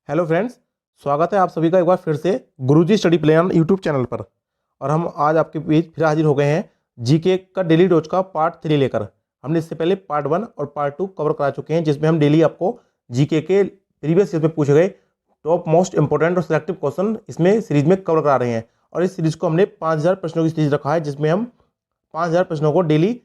Hello friends, स्वागत है आप सभी का एक बार फिर से गुरुजी स्टडी प्लान यूट्यूब चैनल पर। और हम आज आपके बीच फिर हाजिर हो गए हैं जीके का डेली डोज का पार्ट 3 लेकर। हमने इससे पहले पार्ट 1 और पार्ट 2 कवर करा चुके हैं, जिसमें हम डेली आपको जीके के प्रीवियस ईयर में पूछे गए टॉप मोस्ट इंपॉर्टेंट और सिलेक्टिव क्वेश्चन इसमें सीरीज में कवर करा रहे हैं। और इस सीरीज को हमने 5000 प्रश्नों की सीरीज रखा है, जिसमें हम 5000 प्रश्नों को डेली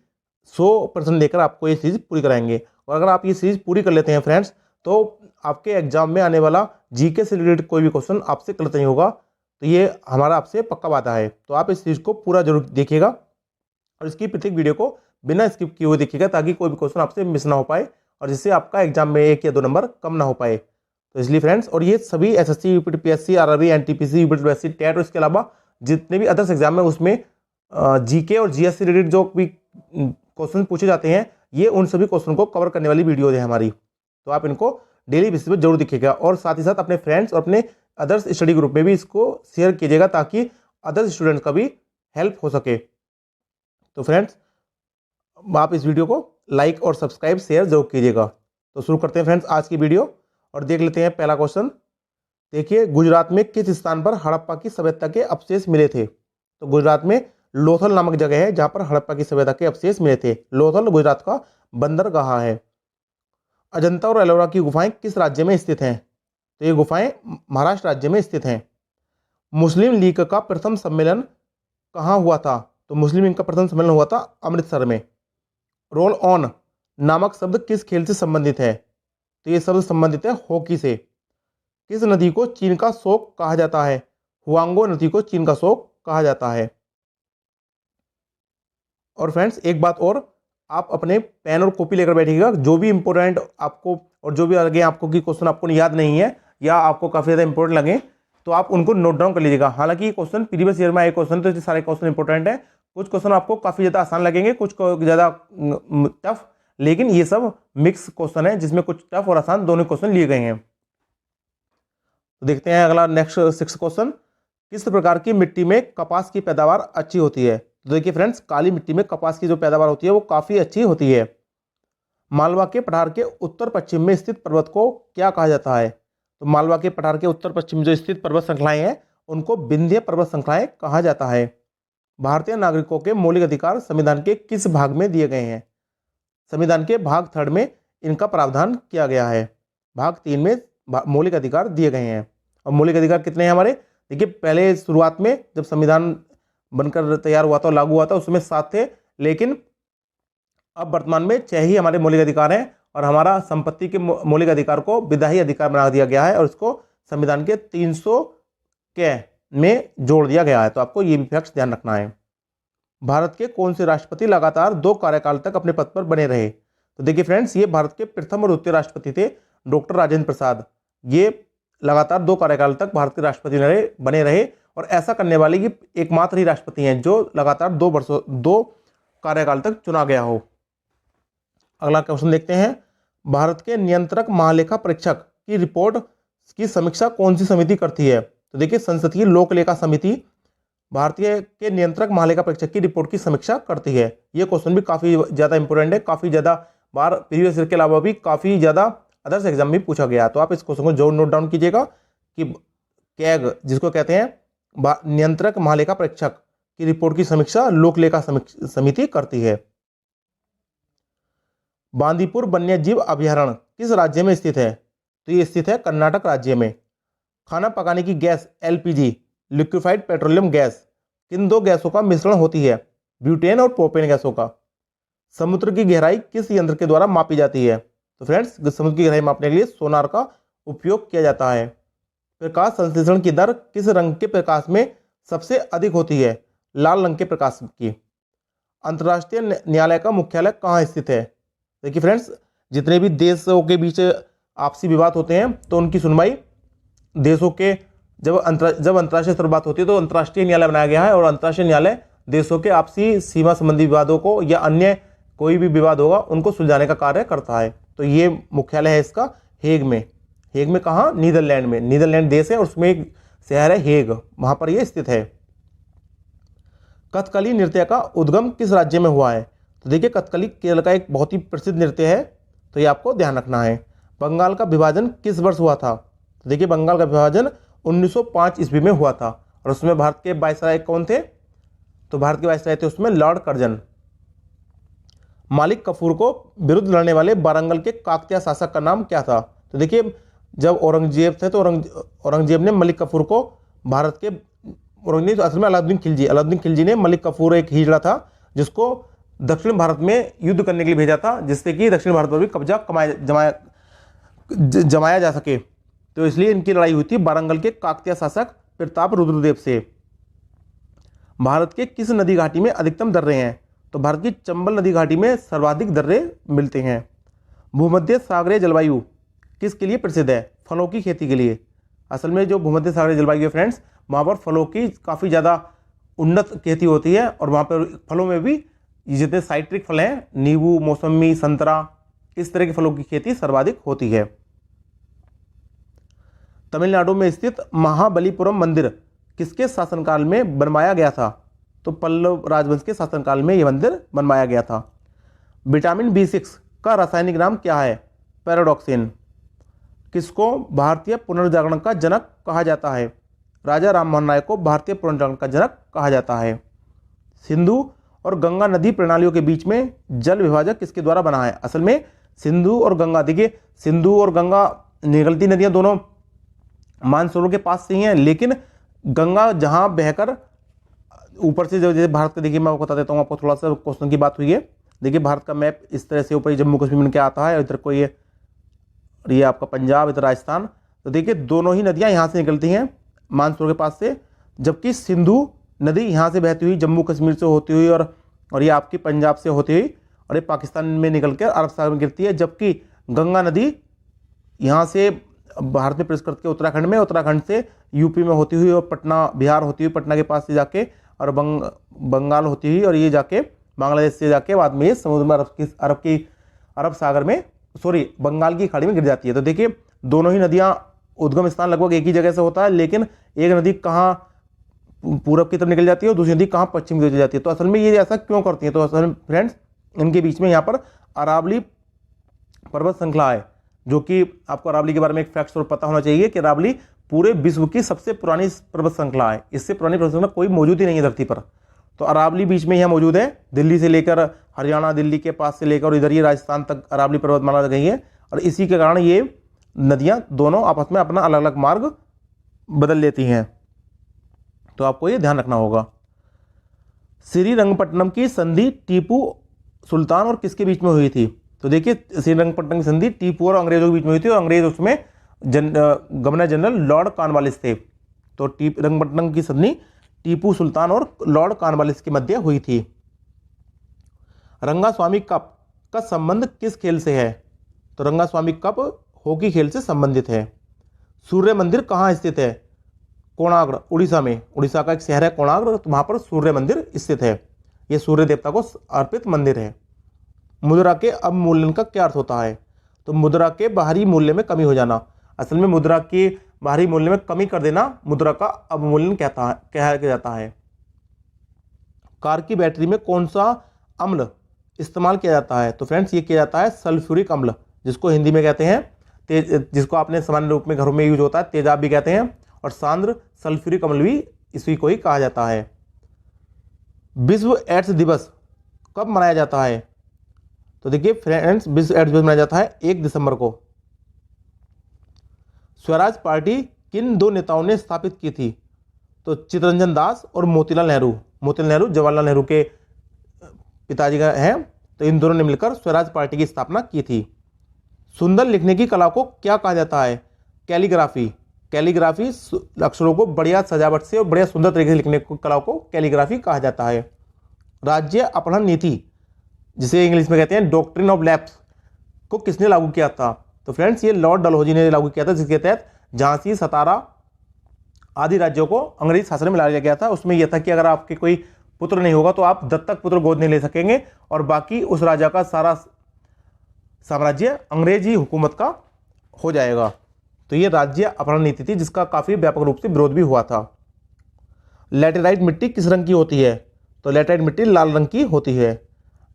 100% लेकर आपको ये सीरीज पूरी कराएंगे। और अगर आप ये सीरीज पूरी कर लेते हैं फ्रेंड्स, तो आपके एग्जाम में आने वाला जीके से रिलेटेड कोई भी क्वेश्चन आपसे गलत नहीं होगा। तो ये हमारा आपसे पक्का वादा है। तो आप इस चीज़ को पूरा जरूर देखिएगा और इसकी प्रत्येक वीडियो को बिना स्किप किए हुए देखिएगा, ताकि कोई भी क्वेश्चन आपसे मिस ना हो पाए और जिससे आपका एग्जाम में 1 या 2 नंबर कम ना हो पाए। तो इसलिए फ्रेंड्स, और ये सभी SSC, UPPSC, RRB, NTPC, UPPSC, TET और इसके अलावा जितने भी अदर्स एग्जाम है उसमें जीके और जीएस से रिलेटेड जो भी क्वेश्चन पूछे जाते हैं, ये उन सभी क्वेश्चन को कवर करने वाली वीडियो है हमारी। तो आप इनको डेली बेसिस पे जरूर दिखेगा और साथ ही साथ अपने फ्रेंड्स और अपने अदर्स स्टडी ग्रुप में भी इसको शेयर कीजिएगा, ताकि अदर्स स्टूडेंट्स का भी हेल्प हो सके। तो फ्रेंड्स, आप इस वीडियो को लाइक और सब्सक्राइब शेयर जरूर कीजिएगा। तो शुरू करते हैं फ्रेंड्स आज की वीडियो और देख लेते हैं पहला क्वेश्चन। देखिए, गुजरात में किस स्थान पर हड़प्पा की सभ्यता के अवशेष मिले थे? तो गुजरात में लोथल नामक जगह है जहां पर हड़प्पा की सभ्यता के अवशेष मिले थे। लोथल गुजरात का बंदरगाह है। अजंता और एलोरा की गुफाएं किस राज्य में स्थित हैं? तो ये गुफाएं महाराष्ट्र राज्य में स्थित हैं। मुस्लिम लीग का प्रथम सम्मेलन कहाँ हुआ था? तो मुस्लिम लीग का प्रथम सम्मेलन हुआ था अमृतसर में। रोल ऑन नामक शब्द किस खेल से संबंधित है? तो ये शब्द संबंधित है हॉकी से। किस नदी को चीन का शोक कहा जाता है? हुआंगो नदी को चीन का शोक कहा जाता है। और फ्रेंड्स, एक बात और, आप अपने पेन और कॉपी लेकर बैठिएगा। जो भी इंपॉर्टेंट आपको और जो भी लगे आपको कि क्वेश्चन आपको याद नहीं है या आपको काफ़ी ज़्यादा इंपॉर्टेंट लगे, तो आप उनको नोट डाउन कर लीजिएगा। हालांकि ये क्वेश्चन प्रीवियस ईयर में आए क्वेश्चन, तो सारे क्वेश्चन इंपॉर्टेंट है। कुछ क्वेश्चन आपको काफ़ी ज़्यादा आसान लगेंगे, कुछ को ज़्यादा टफ, लेकिन ये सब मिक्स क्वेश्चन है जिसमें कुछ टफ और आसान दोनों क्वेश्चन लिए गए हैं। तो देखते हैं अगला नेक्स्ट 6 क्वेश्चन। किस प्रकार की मिट्टी में कपास की पैदावार अच्छी होती है? तो देखिए फ्रेंड्स, काली मिट्टी में कपास की जो पैदावार होती है वो काफ़ी अच्छी होती है। मालवा के पठार के उत्तर पश्चिम में स्थित पर्वत को क्या कहा जाता है? तो मालवा के पठार के उत्तर पश्चिम में जो स्थित पर्वत श्रृंखलाएं हैं उनको विंध्य पर्वत श्रृंखलाएं कहा जाता है। भारतीय नागरिकों के मौलिक अधिकार संविधान के किस भाग में दिए गए हैं? संविधान के भाग 3 में इनका प्रावधान किया गया है। भाग 3 में मौलिक अधिकार दिए गए हैं। और मौलिक अधिकार कितने हैं हमारे? देखिए, पहले शुरुआत में जब संविधान बनकर तैयार हुआ था, लागू हुआ था, उसमें 7 थे, लेकिन अब वर्तमान में 6 ही हमारे मौलिक अधिकार हैं। और हमारा संपत्ति के मौलिक अधिकार को विधायी अधिकार बना दिया गया है और इसको संविधान के 300 के में जोड़ दिया गया है। तो आपको ये भी फैक्ट ध्यान रखना है। भारत के कौन से राष्ट्रपति लगातार 2 कार्यकाल तक अपने पद पर बने रहे? तो देखिए फ्रेंड्स, ये भारत के प्रथम और द्वितीय राष्ट्रपति थे, डॉक्टर राजेंद्र प्रसाद। ये लगातार 2 कार्यकाल तक भारत के राष्ट्रपति बने रहे और ऐसा करने वाले ये एकमात्र ही राष्ट्रपति हैं जो लगातार 2 कार्यकाल तक चुना गया हो। अगला क्वेश्चन देखते हैं। भारत के नियंत्रक महालेखा परीक्षक की रिपोर्ट की समीक्षा कौन सी समिति करती है? तो देखिए, संसदीय लोक लेखा समिति भारतीय के नियंत्रक महालेखा परीक्षक की रिपोर्ट की समीक्षा करती है। ये क्वेश्चन भी काफ़ी ज़्यादा इंपॉर्टेंट है, काफ़ी ज़्यादा बार प्रीवियस ईयर के अलावा भी काफ़ी ज़्यादा अदर्स एग्जाम में पूछा गया। तो आप इस क्वेश्चन को जरूर नोट डाउन कीजिएगा कि कैग, जिसको कहते हैं नियंत्रक महालेखा परीक्षक की रिपोर्ट की समीक्षा लोक लेखा समिति करती है। बांदीपुर वन्यजीव अभयारण्य किस राज्य में स्थित है? तो ये स्थित है कर्नाटक राज्य में। खाना पकाने की gas LPG, liquefied petroleum gas, किन 2 गैसों का मिश्रण होती है? ब्यूटेन और प्रोपेन गैसों का। समुद्र की गहराई किस यंत्र के द्वारा मापी जाती है? तो फ्रेंड्स, समुद्र की गहराई मापने के लिए सोनार का उपयोग किया जाता है। प्रकाश संश्लेषण की दर किस रंग के प्रकाश में सबसे अधिक होती है? लाल रंग के प्रकाश की। अंतर्राष्ट्रीय न्यायालय का मुख्यालय कहाँ स्थित है? देखिए फ्रेंड्स, जितने भी देशों के बीच आपसी विवाद होते हैं तो उनकी सुनवाई देशों के जब अंतर्राष्ट्रीय स्तर पर बात होती है तो अंतर्राष्ट्रीय न्यायालय बनाया गया है। और अंतर्राष्ट्रीय न्यायालय देशों के आपसी सीमा संबंधी विवादों को या अन्य कोई भी विवाद होगा उनको सुलझाने का कार्य करता है। तो ये मुख्यालय है इसका हेग में। हेग में कहाँ? नीदरलैंड में। नीदरलैंड देश है और उसमें एक शहर है हेग, वहाँ पर यह स्थित है। कथकली नृत्य का उद्गम किस राज्य में हुआ है? तो देखिए, कथकली केरल का एक बहुत ही प्रसिद्ध नृत्य है, तो ये आपको ध्यान रखना है। बंगाल का विभाजन किस वर्ष हुआ था? तो देखिए बंगाल का विभाजन 1905 ईस्वी में हुआ था और उसमें भारत के वायसराय कौन थे? तो भारत के वायसराय थे उसमें लॉर्ड कर्जन। मालिक कफूर को विरुद्ध लड़ने वाले वारंगल के काकतीय शासक का नाम क्या था? तो देखिए जब औरंगजेब थे तो औरंगजेब ने मलिक कफूर को भारत के औरंगजेब असल में अलाउद्दीन खिलजी ने मलिक कफूर एक हिजड़ा था जिसको दक्षिण भारत में युद्ध करने के लिए भेजा था, जिससे कि दक्षिण भारत पर भी कब्जा जमाया जा सके। तो इसलिए इनकी लड़ाई हुई थी वारंगल के काकतीय शासक प्रताप रुद्रदेव से। भारत के किस नदी घाटी में अधिकतम दर्रे हैं? तो भारत की चंबल नदी घाटी में सर्वाधिक दर्रे मिलते हैं। भूमध्य सागरीय जलवायु किसके लिए प्रसिद्ध है? फलों की खेती के लिए। असल में जो भूमध्य सागरीय जलवायु है फ्रेंड्स, वहाँ पर फलों की काफ़ी ज़्यादा उन्नत खेती होती है और वहाँ पर फलों में भी जितने साइट्रिक फल हैं, नींबू, मौसमी, संतरा, इस तरह के फलों की खेती सर्वाधिक होती है। तमिलनाडु में स्थित महाबलीपुरम मंदिर किसके शासनकाल में बनवाया गया था? तो पल्लव राजवंश के शासनकाल में यह मंदिर बनवाया गया था। विटामिन B6 का रासायनिक नाम क्या है? पैराडॉक्सिन। किसको भारतीय पुनर्जागरण का जनक कहा जाता है? राजा राममोहन राय को भारतीय पुनर्जागरण का जनक कहा जाता है। सिंधु और गंगा नदी प्रणालियों के बीच में जल विभाजक किसके द्वारा बना है? असल में सिंधु और गंगा, देखिए सिंधु और गंगा निकलती नदियां दोनों मानसरोवर के पास से ही हैं, लेकिन गंगा जहां बहकर ऊपर से जैसे भारत का, देखिए मैं आपको बता देता हूँ, आपको थोड़ा सा क्वेश्चन की बात हुई है। देखिए भारत का मैप इस तरह से ऊपर जम्मू कश्मीर में क्या आता है, इधर को ये आपका पंजाब, इधर राजस्थान। तो देखिए दोनों ही नदियां यहाँ से निकलती हैं मानसरोवर के पास से, जबकि सिंधु नदी यहाँ से बहती हुई जम्मू कश्मीर से होती हुई और ये आपकी पंजाब से होती हुई और ये पाकिस्तान में निकलकर अरब सागर में गिरती है, जबकि गंगा नदी यहाँ से भारत में प्रवेश करती है उत्तराखंड से यूपी में होती हुई और पटना, बिहार होती हुई पटना के पास से जाके और बंगाल होती हुई और ये जाके बांग्लादेश से जाके बाद में समुद्र में अरब सागर में बंगाल की खाड़ी में गिर जाती है। तो देखिए दोनों ही नदियाँ उद्गम स्थान लगभग एक ही जगह से होता है, लेकिन एक नदी कहाँ पूरब की तरफ निकल जाती है और दूसरी नदी कहाँ पश्चिम की तरफ जाती है। तो असल में ये ऐसा क्यों करती है? तो असल में फ्रेंड्स इनके बीच में यहाँ पर अरावली पर्वत श्रृंखला है, जो कि आपको अरावली के बारे में एक फैक्ट और पता होना चाहिए कि अरावली पूरे विश्व की सबसे पुरानी पर्वत श्रृंखला है। इससे पुरानी पर्वत श्रृंखला कोई मौजूद ही नहीं है धरती पर। तो अरावली बीच में यहाँ मौजूद है, दिल्ली से लेकर हरियाणा, दिल्ली के पास से लेकर इधर ही राजस्थान तक अरावली पर्वतमाला गई है और इसी के कारण ये नदियाँ दोनों आपस में अपना अलग अलग मार्ग बदल लेती हैं। तो आपको ये ध्यान रखना होगा। श्रीरंगपट्टनम की संधि टीपू सुल्तान और किसके बीच में हुई थी? तो देखिए श्रीरंगपट्टनम की संधि टीपू और अंग्रेजों के बीच में हुई थी और अंग्रेज उसमें गवर्नर जनरल लॉर्ड कॉर्नवालिस थे। तो रंगपट्टनम की संधि टीपू सुल्तान और लॉर्ड कॉर्नवालिस के मध्य हुई थी। रंगास्वामी कप का संबंध किस खेल से है? तो रंगास्वामी कप हॉकी खेल से संबंधित है। सूर्य मंदिर कहाँ स्थित है? कोणार्क, उड़ीसा में। उड़ीसा का एक शहर है कोणार्क, तो वहां पर सूर्य मंदिर स्थित है। यह सूर्य देवता को अर्पित मंदिर है। मुद्रा के अवमूल्यन का क्या अर्थ होता है? तो मुद्रा के बाहरी मूल्य में कमी हो जाना। असल में मुद्रा के बाहरी मूल्य में कमी कर देना मुद्रा का अवमूल्यन कहा जाता है। कार की बैटरी में कौन सा अम्ल इस्तेमाल किया जाता है? तो फ्रेंड्स ये किया जाता है सल्फ्यूरिक अम्ल, जिसको हिंदी में कहते हैं जिसको आपने सामान्य रूप में घरों में यूज होता है तेजाब भी कहते हैं, और सांद्र सल्फ्यूरिक अम्ल भी इसी को ही कहा जाता है। विश्व एड्स दिवस कब मनाया जाता है? तो देखिए फ्रेंड्स विश्व एड्स दिवस मनाया जाता है 1 दिसंबर को। स्वराज पार्टी किन दो नेताओं ने स्थापित की थी? तो चित्तरंजन दास और मोतीलाल नेहरू। मोतीलाल नेहरू जवाहरलाल नेहरू के पिताजी का हैं, तो इन दोनों ने मिलकर स्वराज पार्टी की स्थापना की थी। सुंदर लिखने की कला को क्या कहा जाता है? कैलीग्राफी। कैलीग्राफी अक्षरों को बढ़िया सजावट से और बढ़िया सुंदर तरीके से लिखने की कला को कैलीग्राफी कहा जाता है। राज्य अपहरण नीति, जिसे इंग्लिश में कहते हैं डॉक्ट्रिन ऑफ लैप्स, को किसने लागू किया था? तो फ्रेंड्स ये लॉर्ड डलहौजी ने लागू किया था, जिसके तहत झांसी, सतारा आदि राज्यों को अंग्रेजी शासन में लाया गया था। उसमें यह था कि अगर आपके कोई पुत्र नहीं होगा तो आप दत्तक पुत्र गोद नहीं ले सकेंगे और बाकी उस राजा का सारा साम्राज्य अंग्रेजी हुकूमत का हो जाएगा। तो ये राज्य अपहरण नीति थी, जिसका काफी व्यापक रूप से विरोध भी हुआ था। लैटेराइट मिट्टी किस रंग की होती है? तो लैटेराइट मिट्टी लाल रंग की होती है।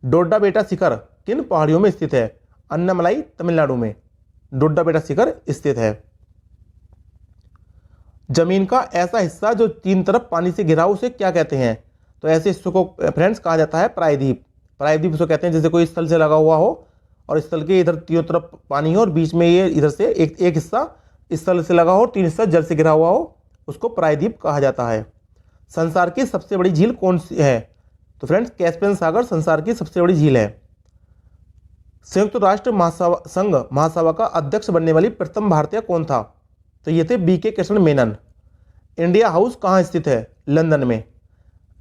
डोडा बेटा शिखर किन पहाड़ियों में स्थित है? अन्नामलाई तमिलनाडु में डोडा बेटा शिखर स्थित है। जमीन का ऐसा हिस्सा जो तीन तरफ पानी से घिरा हो उसे क्या कहते हैं? तो ऐसे हिस्सों को फ्रेंड्स कहा जाता है प्रायद्वीप। प्रायद्वीप उसको कहते हैं जैसे कोई स्थल से लगा हुआ हो और स्थल के इधर तीनों तरफ पानी हो और बीच में ये इधर से एक हिस्सा स्थल से लगा हो, तीन हिस्सा जल से घिरा हुआ हो, उसको प्रायद्वीप कहा जाता है। संसार की सबसे बड़ी झील कौन सी है? तो फ्रेंड्स कैस्पियन सागर संसार की सबसे बड़ी झील है। संयुक्त राष्ट्र संघ महासभा का अध्यक्ष बनने वाली प्रथम भारतीय कौन था? तो ये थे B K Krishna Menon. India House कहाँ स्थित है? लंदन में।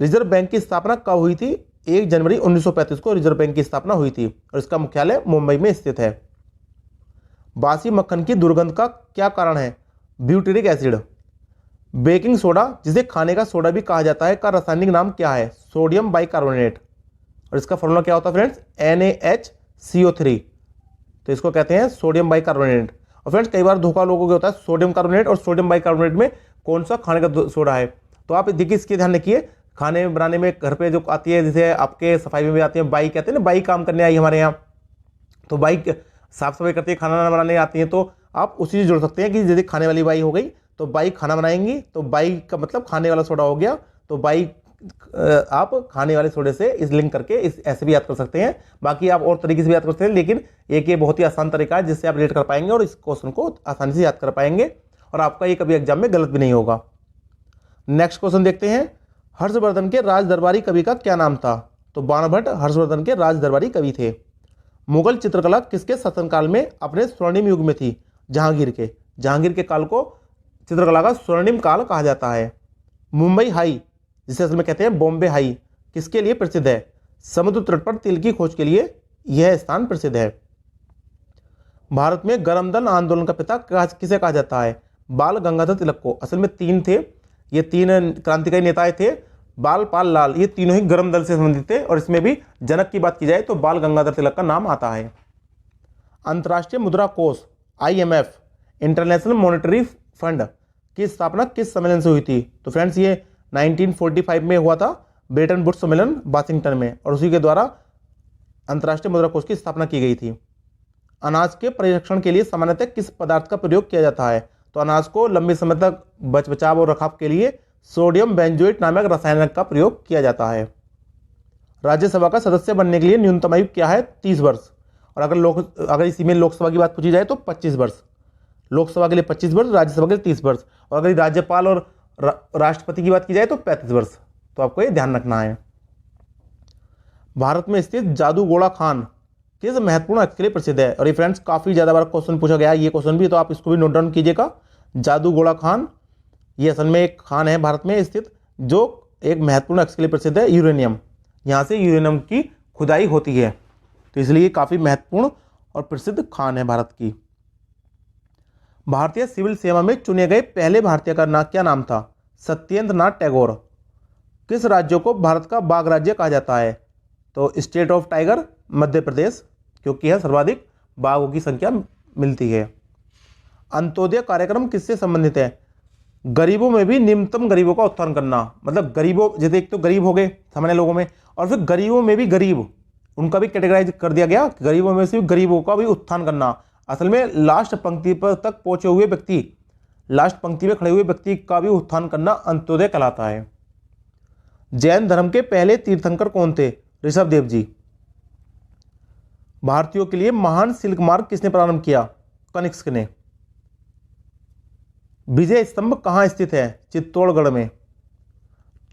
रिजर्व बैंक की स्थापना कब हुई थी? 1 जनवरी 1935 को रिजर्व बैंक की स्थापना हुई थी और इसका मुख्यालय मुंबई में स्थित है। बासी मक्खन की दुर्गंध का क्या कारण है? Butyric acid. बेकिंग सोडा, जिसे खाने का सोडा भी कहा जाता है, का रासायनिक नाम क्या है? Sodium bicarbonate. और इसका फॉर्मूला क्या होता है फ्रेंड्स? NaHCO3। तो इसको कहते हैं सोडियम बाइकार्बोनेट। और फ्रेंड्स कई बार धोखा लोगों को होता है सोडियम कार्बोनेट और सोडियम बाइकार्बोनेट में कौन सा खाने का सोडा है। तो आप देखिए, इसके ध्यान रखिए, खाने बनाने में घर पे जो आती है, जैसे आपके सफाई में भी आती है, बाई कहते हैं ना, बाई काम करने आई हमारे यहाँ, तो बाई साफ सफाई करती है, खाना बनाने आती है, तो आप उसी से जोड़ सकते हैं कि जैसे खाने वाली बाई हो गई तो बाई खाना बनाएंगी, तो बाई का मतलब खाने वाला सोडा हो गया, तो बाई आप खाने वाले सोडे से इस लिंक करके इस ऐसे भी याद कर सकते हैं। बाकी आप और तरीके से भी याद कर सकते हैं, लेकिन एक ये बहुत ही आसान तरीका है जिससे आप रिलेट कर पाएंगे और इस क्वेश्चन को आसानी से याद कर पाएंगे और आपका ये कभी एग्जाम में गलत भी नहीं होगा। नेक्स्ट क्वेश्चन देखते हैं। हर्षवर्धन के राज दरबारी कवि का क्या नाम था? तो बाणभट्ट हर्षवर्धन के राज दरबारी कवि थे। मुगल चित्रकला किसके शासनकाल में अपने स्वर्णिम युग में थी? जहांगीर के। जहांगीर के काल को चित्रकला का स्वर्णिम काल कहा जाता है। मुंबई हाई, जिसे असल में कहते हैं बॉम्बे हाई, किसके लिए प्रसिद्ध है? समुद्र तट पर तिल की खोज के लिए यह स्थान प्रसिद्ध है। भारत में गर्म दल आंदोलन का पिता किसे कहा जाता है? बाल गंगाधर तिलक को। असल में तीन थे, ये तीन क्रांतिकारी नेताएं थे, बाल पाल लाल, ये तीनों ही गर्म दल से संबंधित थे और इसमें भी जनक की बात की जाए तो बाल गंगाधर तिलक का नाम आता है। अंतर्राष्ट्रीय मुद्रा कोष IMF, इंटरनेशनल मॉनेटरी फंड की स्थापना किस सम्मेलन से हुई थी? तो फ्रेंड्स ये 1945 में हुआ था, ब्रेटन वुड्स सम्मेलन वाशिंगटन में, और उसी के द्वारा अंतर्राष्ट्रीय मुद्रा कोष की स्थापना की गई थी। अनाज के परिरक्षण के लिए सामान्यतः किस पदार्थ का प्रयोग किया जाता है? तो अनाज को लंबे समय तक बचाव और रखाव के लिए सोडियम बेंजोएट नामक रसायन का प्रयोग किया जाता है। राज्यसभा का सदस्य बनने के लिए न्यूनतम आयु क्या है? 30 वर्ष। और अगर इसी में लोकसभा की बात पूछी जाए तो 25 वर्ष। लोकसभा के लिए 25 वर्ष, राज्यसभा के लिए 30 वर्ष, और अगर राज्यपाल और राष्ट्रपति की बात की जाए तो 35 वर्ष। तो आपको ये ध्यान रखना है। भारत में स्थित जादूगोड़ा खान किस महत्वपूर्ण अक्ष के लिए प्रसिद्ध है? और ये फ्रेंड्स काफी ज्यादा बार क्वेश्चन पूछा गया है, ये क्वेश्चन भी, तो आप इसको भी नोट डाउन कीजिएगा। जादूगोड़ा खान ये असल में एक खान है भारत में स्थित जो एक महत्वपूर्ण अक्ष के लिए प्रसिद्ध है, यूरेनियम। यहाँ से यूरेनियम की खुदाई होती है, तो इसलिए काफी महत्वपूर्ण और प्रसिद्ध खान है भारत की। भारतीय सिविल सेवा में चुने गए पहले भारतीय का क्या नाम था? सत्येंद्र नाथ टैगोर। किस राज्य को भारत का बाघ राज्य कहा जाता है? तो state of tiger, Madhya Pradesh, क्योंकि यह सर्वाधिक बाघों की संख्या मिलती है। अंत्योदय कार्यक्रम किससे संबंधित है? गरीबों में भी निम्नतम गरीबों का उत्थान करना, मतलब गरीबों, जैसे एक तो गरीब हो गए सामान्य लोगों में, और फिर गरीबों में भी गरीब, उनका भी कैटेगराइज कर दिया गया, गरीबों में से भी गरीबों का भी उत्थान करना। असल में लास्ट पंक्ति पर तक पहुंचे हुए व्यक्ति, लास्ट पंक्ति में खड़े हुए व्यक्ति का भी उत्थान करना अंत्योदय कहलाता है। जैन धर्म के पहले तीर्थंकर कौन थे? ऋषभदेव जी। भारतीयों के लिए महान सिल्क मार्ग किसने प्रारंभ किया? कनिष्क ने। विजय स्तंभ कहां स्थित है? चित्तौड़गढ़ में।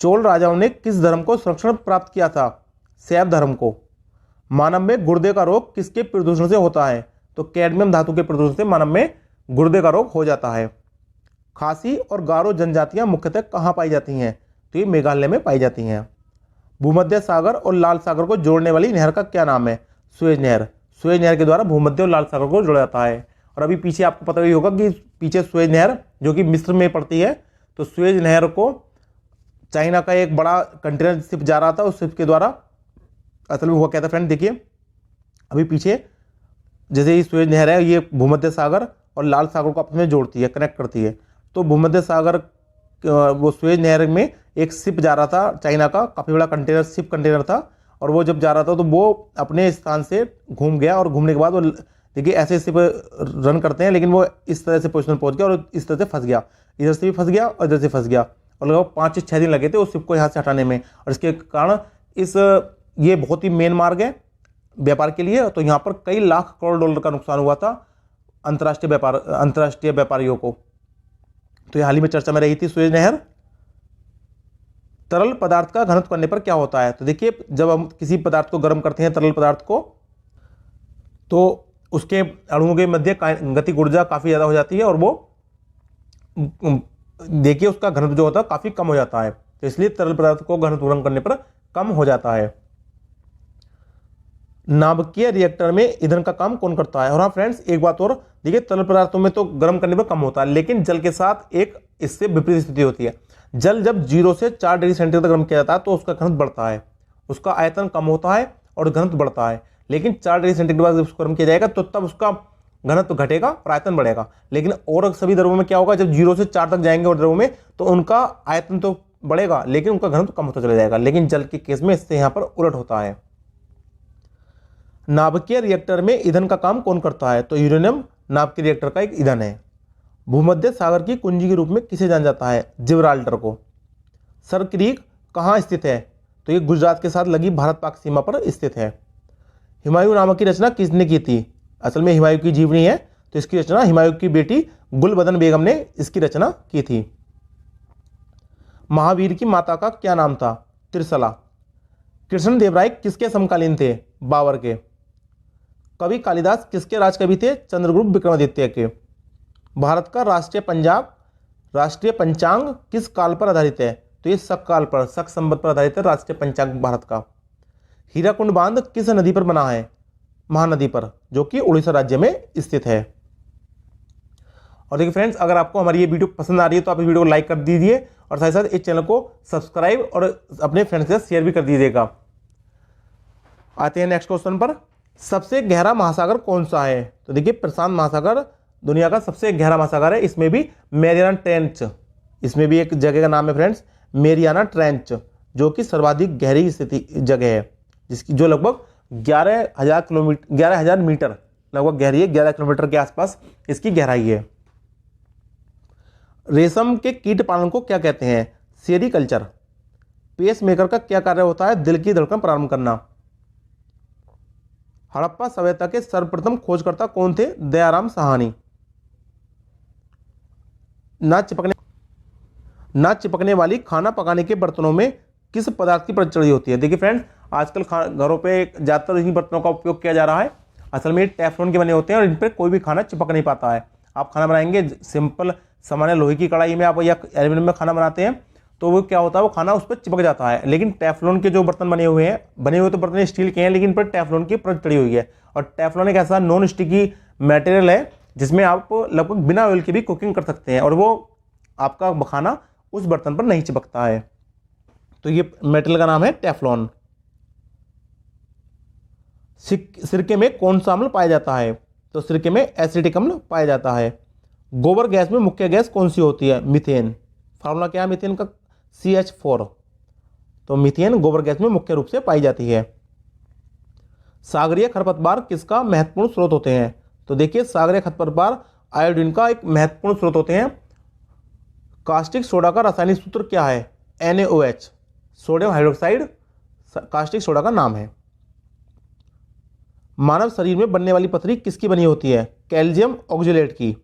चोल राजाओं ने किस धर्म को संरक्षण प्राप्त किया था? शैव धर्म को। मानव में गुर्दे का रोग किसके प्रदूषण से होता है? तो कैडमियम धातु के प्रदूषण से मानव में गुर्दे का रोग हो जाता है। खासी और गारो जनजातियां मुख्यतः कहां पाई जाती हैं? तो ये मेघालय में पाई जाती हैं। भूमध्य सागर और लाल सागर को जोड़ने वाली नहर का क्या नाम है? सुएज नहर। सुएज नहर के द्वारा भूमध्य और लाल सागर को जोड़ा जाता है। और अभी पीछे आपको पता ही होगा कि पीछे सुएज नहर जो कि मिस्र में पड़ती है, तो सुएज नहर को चाइना का एक बड़ा कंटेनर शिप जा रहा था, उस शिप के द्वारा असल में हुआ क्या था फ्रेंड, देखिए अभी पीछे, जैसे ये सुएज नहर है, ये भूमध्य सागर और लाल सागर को आपस में जोड़ती है, कनेक्ट करती है। तो भूमध्य सागर, वो सुएज नहर में एक शिप जा रहा था चाइना का, काफ़ी बड़ा कंटेनर शिप कंटेनर था, और वो जब जा रहा था तो वो अपने स्थान से घूम गया, और घूमने के बाद वो देखिए ऐसे इस पर रन करते हैं, लेकिन वो इस तरह से पोजिशन पहुंच गया और इस तरह से फंस गया, इधर से भी फंस गया और इधर से फंस गया, और लगभग 5 से 6 दिन लगे थे उस शिप को यहाँ से हटाने में। और इसके कारण ये बहुत ही मेन मार्ग है व्यापार के लिए, तो यहाँ पर कई लाख करोड़ डॉलर का नुकसान हुआ था अंतर्राष्ट्रीय व्यापारियों को। तो ये हाल ही में चर्चा में रही थी सुएज नहर। तरल पदार्थ का घनत्व करने पर क्या होता है? तो देखिए जब हम किसी पदार्थ को गर्म करते हैं, तरल पदार्थ को, तो उसके अणुओं के मध्य गतिक ऊर्जा काफी ज्यादा हो जाती है और वो देखिए उसका घनत्व जो होता है काफी कम हो जाता है। तो इसलिए तरल पदार्थ को घनत्व गर्म करने पर कम हो जाता है। नाभिकीय रिएक्टर में ईंधन का काम कौन करता है? और हाँ फ्रेंड्स, एक बात और, देखिए तरल पदार्थों में तो गर्म करने पर कम होता है, लेकिन जल के साथ एक इससे विपरीत स्थिति होती है। जल जब 0 से 4 डिग्री सेंटीग्रेड तक गर्म किया जाता है तो उसका घनत्व बढ़ता है, उसका आयतन कम होता है और घनत्व बढ़ता है। लेकिन 4 डिग्री सेंटीग्रेड बाद जब उसको गर्म किया जाएगा तो तब उसका घनत्व घटेगा और आयतन बढ़ेगा। लेकिन और सभी द्रव्यों में क्या होगा, जब 0 से 4 तक जाएंगे और द्रव्यों में, तो उनका आयतन तो बढ़ेगा लेकिन उनका घनत्व कम होता चला जाएगा। लेकिन जल के केस में इससे यहाँ पर उलट होता है। नाभिकीय रिएक्टर में ईंधन का काम कौन करता है? तो यूरेनियम नाभिकीय रिएक्टर का एक ईंधन है। भूमध्य सागर की कुंजी के रूप में किसे जाना जाता है? जिब्राल्टर को। सर क्रीक कहाँ स्थित है? तो ये गुजरात के साथ लगी भारत पाक सीमा पर स्थित है। हुमायूं नामा की रचना किसने की थी? असल में हुमायूं की जीवनी है, तो इसकी रचना हुमायूं की बेटी गुलबदन बेगम ने इसकी रचना की थी। महावीर की माता का क्या नाम था? त्रिशला। कृष्णदेवराय किसके समकालीन थे? बाबर के। कवि कालिदास किसके राजकवि थे? चंद्रगुप्त विक्रमादित्य के। भारत का राष्ट्रीय पंचांग किस काल पर आधारित है? तो ये शक काल पर, शक संवत पर आधारित है राष्ट्रीय पंचांग भारत का। हीराकुंड बांध किस नदी पर बना है? महानदी पर, जो कि उड़ीसा राज्य में स्थित है। और देखिए फ्रेंड्स, अगर आपको हमारी ये वीडियो पसंद आ रही है तो आप इस वीडियो को लाइक कर दीजिए और साथ ही साथ इस चैनल को सब्सक्राइब और अपने फ्रेंड्स के साथ शेयर भी कर दीजिएगा। आते हैं नेक्स्ट क्वेश्चन पर। सबसे गहरा महासागर कौन सा है? तो देखिए प्रशांत महासागर दुनिया का सबसे गहरा महासागर है। इसमें भी मैरियाना ट्रेंच, इसमें भी एक जगह का नाम है फ्रेंड्स मैरियाना ट्रेंच, जो कि सर्वाधिक गहरी स्थिति जगह है, जिसकी जो लगभग 11,000 मीटर लगभग गहरी है। 11 किलोमीटर के आसपास इसकी गहराई है। रेशम के कीट पालन को क्या कहते हैं? सेरीकल्चर। पेस मेकर का क्या कार्य होता है? दिल की धड़कन प्रारंभ करना। हड़प्पा सभ्यता के सर्वप्रथम खोजकर्ता कौन थे? दयाराम साहनी। ना चिपकने वाली खाना पकाने के बर्तनों में किस पदार्थ की प्रचुरता होती है? देखिए फ्रेंड्स, आजकल घरों पे ज्यादातर इन्हीं बर्तनों का उपयोग किया जा रहा है। असल में टेफ्लॉन के बने होते हैं और इन पर कोई भी खाना चिपक नहीं पाता है। आप खाना बनाएंगे सिंपल सामान्य लोहे की कढ़ाई में आप या एल्यूमिनियम में खाना बनाते हैं तो वो क्या होता है, वो खाना उस पर चिपक जाता है। लेकिन टेफ्लॉन के जो बर्तन बने हुए तो बर्तन स्टील के हैं, लेकिन पर टेफ्लॉन की परत चढ़ी हुई है। और टेफ्लॉन एक ऐसा नॉन स्टिकी मटेरियल है जिसमें आप लगभग बिना ऑयल के भी कुकिंग कर सकते हैं और वो आपका खाना उस बर्तन पर नहीं चिपकता है। तो ये मेटल का नाम है टेफ्लॉन। सिरके में कौन सा अम्ल पाया जाता है? तो सिरके में एसिटिक अम्ल पाया जाता है। गोबर गैस में मुख्य गैस कौन सी होती है? मीथेन। फार्मूला क्या है मीथेन का? CH4। तो मीथेन गोबर गैस में मुख्य रूप से पाई जाती है। सागरीय खरपतवार किसका महत्वपूर्ण स्रोत होते हैं? तो देखिए सागरीय खरपतवार आयोडीन का एक महत्वपूर्ण स्रोत होते हैं। कास्टिक सोडा का रासायनिक सूत्र क्या है? NaOH, sodium hydroxide caustic soda का नाम है। मानव शरीर में बनने वाली पथरी किसकी बनी होती है? कैल्शियम ऑक्जेलेट की।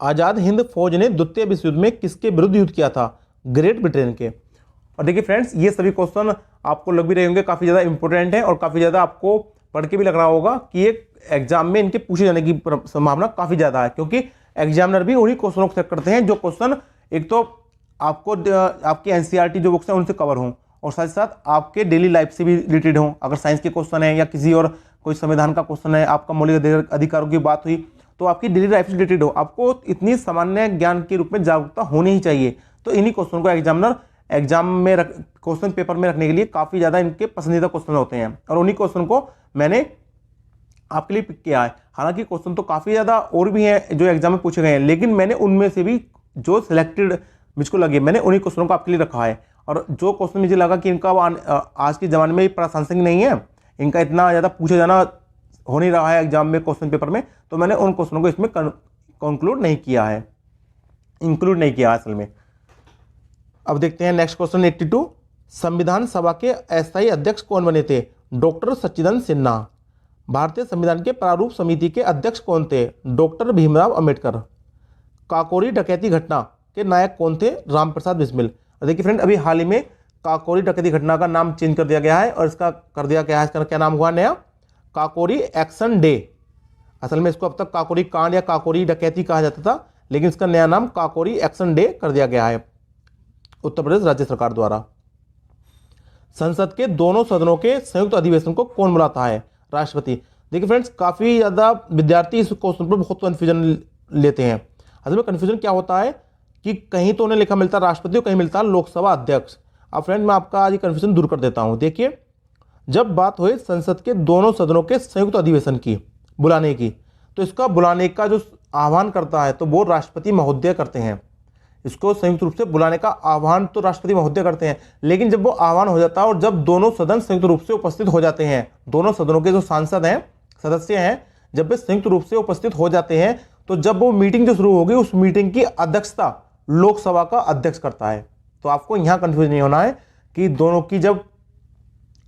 आजाद हिंद फौज ने द्वितीय विश्व युद्ध में किसके विरुद्ध युद्ध किया था? ग्रेट ब्रिटेन के। और देखिए फ्रेंड्स, ये सभी क्वेश्चन आपको लग भी रहे होंगे काफी ज्यादा इंपॉर्टेंट है और काफी ज्यादा आपको पढ़ के भी लग रहा होगा कि एक एग्जाम में इनके पूछे जाने की संभावना काफी ज्यादा है, क्योंकि एग्जामिनर भी उन्हीं क्वेश्चनों को चेक करते हैं जो क्वेश्चन एक तो आपको आपकी NCERT जो बुक्स हैं उनसे कवर हों और साथ ही साथ आपके डेली लाइफ से भी रिलेटेड हों। अगर साइंस के क्वेश्चन है या किसी और कोई संविधान का क्वेश्चन है, आपका मौलिक अधिकारों की बात हुई, तो आपकी डेली लाइफ से रिलेटेड हो, आपको इतनी सामान्य ज्ञान के रूप में जागरूकता होनी ही चाहिए। तो इन्हीं क्वेश्चन को एग्जामिनर एग्जाम में क्वेश्चन पेपर में रखने के लिए काफी ज्यादा इनके पसंदीदा क्वेश्चन होते हैं और उन्हीं क्वेश्चन को मैंने आपके लिए पिक किया है। हालांकि क्वेश्चन तो काफी ज्यादा और भी हैं जो एग्जाम में पूछे गए हैं, लेकिन मैंने उनमें से भी जो सिलेक्टेड मुझको लगे मैंने उन्हीं क्वेश्चनों को आपके लिए रखा है। और जो क्वेश्चन मुझे लगा कि इनका आज के जमाने में प्रासंगिक नहीं है, इनका इतना ज्यादा पूछा जाना हो नहीं रहा है एग्जाम में, क्वेश्चन पेपर में, तो मैंने उन क्वेश्चनों को इसमें कंक्लूड नहीं किया है, इंक्लूड नहीं किया असल में। अब देखते हैं नेक्स्ट क्वेश्चन 82। संविधान सभा के अस्थायी अध्यक्ष कौन बने थे? डॉक्टर सच्चिदानंद सिन्हा। भारतीय संविधान के प्रारूप समिति के अध्यक्ष कौन थे? डॉक्टर भीमराव अंबेडकर। काकोरी डकैती घटना के नायक कौन थे? रामप्रसाद बिस्मिल। देखिए फ्रेंड, अभी हाल ही में काकोरी डकैती घटना का नाम चेंज कर दिया गया है और इसका कर दिया गया है, इसका क्या नाम हुआ नया? Kakori action day. असल में इसको अब तक काकोरी कांड या काकोरी डकैती कहा जाता था, लेकिन इसका नया नाम काकोरी एक्शन डे कर दिया गया है उत्तर प्रदेश राज्य सरकार द्वारा। संसद के दोनों सदनों के संयुक्त अधिवेशन को कौन बुलाता है? राष्ट्रपति। देखिए फ्रेंड्स, काफी ज्यादा विद्यार्थी इस क्वेश्चन पर बहुत कंफ्यूजन लेते हैं। असल में कंफ्यूजन क्या होता है कि कहीं तो उन्हें लिखा मिलता है राष्ट्रपति और कहीं मिलता है लोकसभा अध्यक्ष। अब फ्रेंड, मैं आपका आज ये कंफ्यूजन दूर कर देता हूं। देखिए, जब बात हुई संसद के दोनों सदनों के संयुक्त अधिवेशन की बुलाने की, तो इसका बुलाने का जो आह्वान करता है तो वो राष्ट्रपति महोदय करते हैं। इसको संयुक्त रूप से बुलाने का आह्वान तो राष्ट्रपति महोदय करते हैं, लेकिन जब वो आह्वान हो जाता है और जब दोनों सदन संयुक्त रूप से उपस्थित हो जाते हैं, दोनों सदनों के जो सांसद हैं, सदस्य हैं, जब वे संयुक्त रूप से उपस्थित हो जाते हैं, तो जब वो मीटिंग जो शुरू होगी उस मीटिंग की अध्यक्षता लोकसभा का अध्यक्ष करता है। तो आपको यहां कंफ्यूज नहीं होना है कि दोनों की जब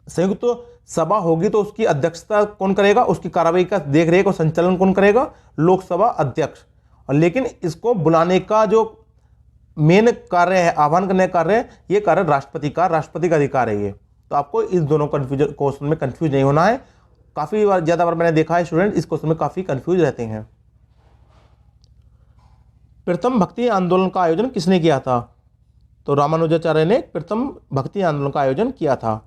संयुक्त सभा होगी तो उसकी अध्यक्षता कौन करेगा, उसकी कार्रवाई का देखरेख और संचालन कौन करेगा? लोकसभा अध्यक्ष। और लेकिन इसको बुलाने का जो मेन कार्य है, आह्वान करने का कार्य है, ये कार्य राष्ट्रपति का अधिकार है ये। तो आपको इस दोनों कंफ्यूजन क्वेश्चन में कंफ्यूज नहीं होना है। काफी बार ज्यादा बार मैंने देखा है स्टूडेंट इस क्वेश्चन में काफी कंफ्यूज रहते हैं। प्रथम भक्ति आंदोलन का आयोजन किसने किया था? तो रामानुजाचार्य ने प्रथम भक्ति आंदोलन का आयोजन किया था।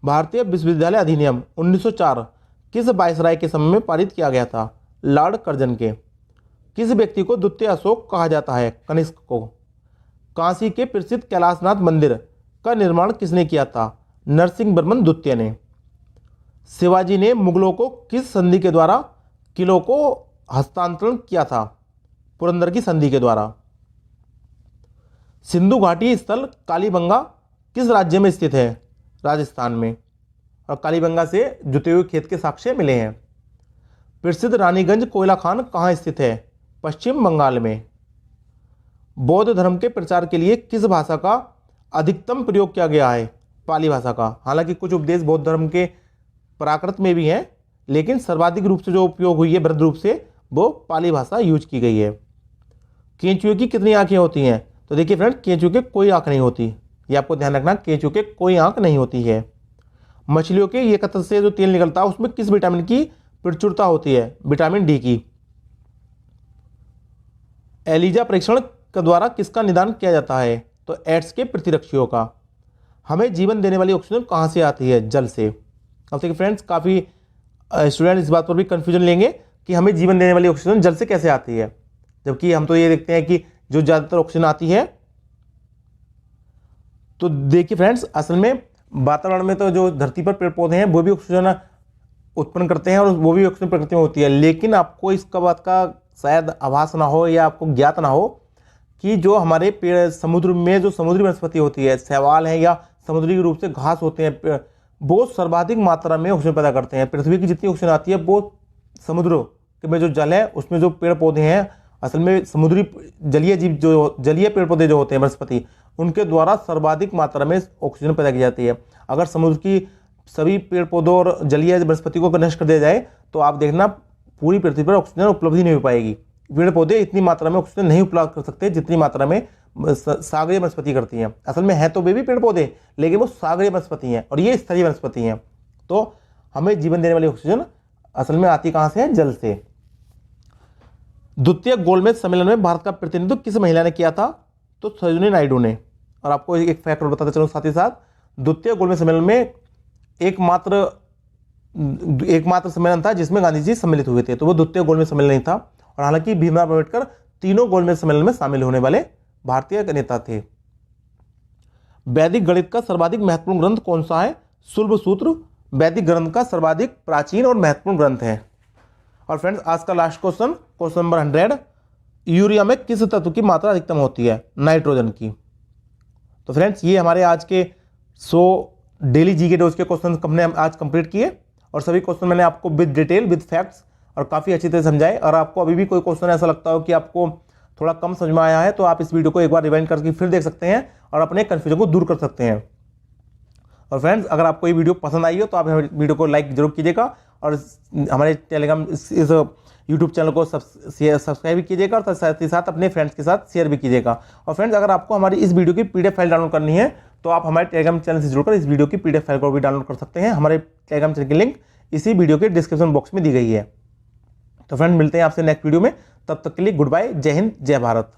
भारतीय विश्वविद्यालय अधिनियम 1904 किस वायसराय के समय में पारित किया गया था? लॉर्ड कर्जन के। किस व्यक्ति को द्वितीय अशोक कहा जाता है? कनिष्क को। काशी के प्रसिद्ध कैलाशनाथ मंदिर का निर्माण किसने किया था? नरसिंहवर्मन द्वितीय ने। शिवाजी ने मुगलों को किस संधि के द्वारा किलों को हस्तांतरण किया था? पुरंदर की संधि के द्वारा। सिंधु घाटी स्थल कालीबंगा किस राज्य में स्थित है? राजस्थान में। और कालीबंगा से जुते हुए खेत के साक्ष्य मिले हैं। प्रसिद्ध रानीगंज कोयला खान कहाँ स्थित है? पश्चिम बंगाल में। बौद्ध धर्म के प्रचार के लिए किस भाषा का अधिकतम प्रयोग किया गया है? पाली भाषा का। हालांकि कुछ उपदेश बौद्ध धर्म के प्राकृत में भी हैं, लेकिन सर्वाधिक रूप से जो उपयोग हुई है वृहद रूप से, वो पाली भाषा यूज की गई है। केंचुए की कितनी आंखें होती हैं? तो देखिए फ्रेंड, केंचुए के कोई आंख नहीं होती, ये आपको ध्यान रखना, केंचुए के कोई आंख नहीं होती है। मछलियों के ये कतर से जो तेल निकलता है उसमें किस विटामिन की प्रचुरता होती है? विटामिन डी की। एलिजा परीक्षण के द्वारा किसका निदान किया जाता है? तो एड्स के प्रतिरक्षियों का। हमें जीवन देने वाली ऑक्सीजन कहाँ से आती है? जल से। अब देखिए फ्रेंड्स, काफ़ी स्टूडेंट इस बात पर भी कंफ्यूजन लेंगे कि हमें जीवन देने वाली ऑक्सीजन जल से कैसे आती है, जबकि हम तो ये देखते हैं कि जो ज़्यादातर ऑक्सीजन आती है, तो देखिए फ्रेंड्स, असल में वातावरण में तो जो धरती पर पेड़ पौधे हैं वो भी ऑक्सीजन उत्पन्न करते हैं और वो भी ऑक्सीजन प्रकृति में होती है। लेकिन आपको इसका बात का शायद आभास ना हो या आपको ज्ञात ना हो कि जो हमारे पेड़ समुद्र में जो समुद्री वनस्पति होती है, शैवाल है या समुद्री रूप से घास होते हैं, वो सर्वाधिक मात्रा में ऑक्सीजन पैदा करते हैं। पृथ्वी की जितनी ऑक्सीजन आती है वो समुद्र में जो जल है उसमें जो पेड़ पौधे हैं, असल में समुद्री जलीय जीव जो जलीय पेड़ पौधे जो होते हैं वनस्पति, उनके द्वारा सर्वाधिक मात्रा में ऑक्सीजन पैदा की जाती है। अगर समुद्र की सभी पेड़ पौधों और जलीय वनस्पति को नष्ट कर दिया जाए तो आप देखना पूरी पृथ्वी पर ऑक्सीजन उपलब्ध ही नहीं हो पाएगी। पेड़ पौधे इतनी मात्रा में ऑक्सीजन नहीं उपलब्ध कर सकते जितनी मात्रा में सागरीय वनस्पति करती हैं। असल में है तो वे भी पेड़ पौधे, लेकिन वो सागरीय वनस्पति हैं और ये स्तरीय वनस्पति हैं। तो हमें जीवन देने वाली ऑक्सीजन असल में आती कहाँ से है? जल से। द्वितीय गोलमेज सम्मेलन में भारत का प्रतिनिधित्व किस महिला ने किया था? तो सरोजिनी नायडू ने। और आपको एक फैक्ट और बताते चलूं साथ ही साथ, द्वितीय गोलमेज सम्मेलन में एकमात्र सम्मेलन था जिसमें गांधी जी सम्मिलित हुए थे, तो वो द्वितीय गोलमेज सम्मेलन नहीं था। और हालांकि भीमराव अम्बेडकर तीनों गोलमेज सम्मेलन में शामिल होने वाले भारतीय नेता थे। वैदिक गणित का सर्वाधिक महत्वपूर्ण ग्रंथ कौन सा है? शुल्ब सूत्र वैदिक ग्रंथ का सर्वाधिक प्राचीन और महत्वपूर्ण ग्रंथ है। और फ्रेंड्स, आज का last question, question number 100, urea में किस तत्व की मात्रा अधिकतम होती है? नाइट्रोजन की। तो फ्रेंड्स, ये हमारे आज के 100 डेली जीके डोज के क्वेश्चन हमने आज कंप्लीट किए और सभी क्वेश्चन मैंने आपको विद डिटेल विद फैक्ट्स और काफ़ी अच्छी तरह समझाए। और आपको अभी भी कोई क्वेश्चन ऐसा लगता हो कि आपको थोड़ा कम समझ में आया है, तो आप इस वीडियो को एक बार रिवाइंड करके फिर देख सकते हैं और अपने कन्फ्यूजन को दूर कर सकते हैं। और फ्रेंड्स, अगर आपको ये वीडियो पसंद आई हो तो आप वीडियो को लाइक जरूर कीजिएगा और हमारे टेलीग्राम इस यूट्यूब चैनल को सब्सक्राइब भी कीजिएगा और साथ ही साथ अपने फ्रेंड्स के साथ शेयर भी कीजिएगा। और फ्रेंड्स, अगर आपको हमारी इस वीडियो की पीडीएफ फाइल डाउनलोड करनी है तो आप हमारे टेलीग्राम चैनल से जुड़कर इस वीडियो की पीडीएफ फाइल को भी डाउनलोड कर सकते हैं। हमारे टेलीग्राम चैनल की लिंक इसी वीडियो के डिस्क्रिप्शन बॉक्स में दी गई है। तो फ्रेंड, मिलते हैं आपसे नेक्स्ट वीडियो में। तब तक के लिए गुड बाय, जय हिंद, जय भारत।